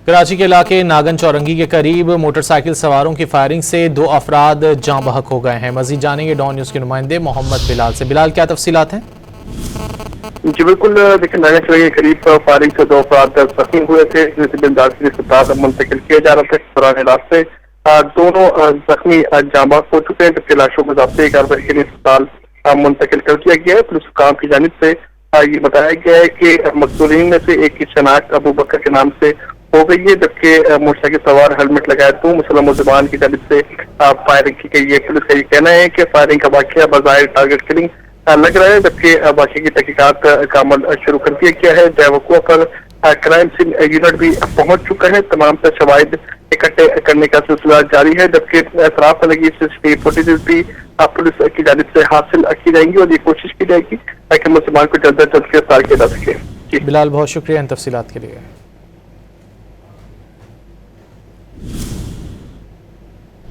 कराची के इलाके नागन चौरंगी के करीब मोटरसाइकिल सवारों की फायरिंग से 2 अफराद जाँ बहक हो गए हैं। मजीद जानेंगे डॉन न्यूज़ के नुमाइंदे मोहम्मद बिलाल से। बिलाल, क्या तफसीलात हैं? जी बिल्कुल, देखिए नागन चौरंगी के करीब फायरिंग से 2 अफराद जख्मी हुए थे, जिसे बिंदासी अस्पताल मुंतकिल किया जा रहा था। दौरान इलाज से दोनों जख्मी जाँ बहक हो चुके हैं, जबकि लाशों को ज़ब्ती कार्रवाई के लिए अस्पताल मुंतकिल कर दिया गया है। पुलिस हुकाम की जानिब से ये बताया गया है कि मकतूलीन में से एक की शनाख्त अबू बकर के नाम से हो गई है, जबकि मोटरसाइकिल सवार हेलमेट लगाए 2 मुसलमान मुसलमान की जानिब से फायरिंग की गई है। पुलिस का ये कहना है कि फायरिंग का वाक़या बज़ाहिर टारगेट किलिंग लग रहा है, जबकि वाक़े की तहकीकात का अमल शुरू कर दिया गया है। बेवकूफ़ पर क्राइम सीन यूनिट भी पहुंच चुका है। तमाम तर शवाहिद इकट्ठे करने का सिलसिला जारी है, जबकि एतराफ में लगी CCTV फुटेजेस भी पुलिस की जानिब से हासिल की जाएंगी और ये कोशिश की जाएगी ताकि मुसलमान को जल्द से जल्द गिरफ्तार किया जा सके। बिलाल, बहुत शुक्रिया इन तफसीलात के लिए।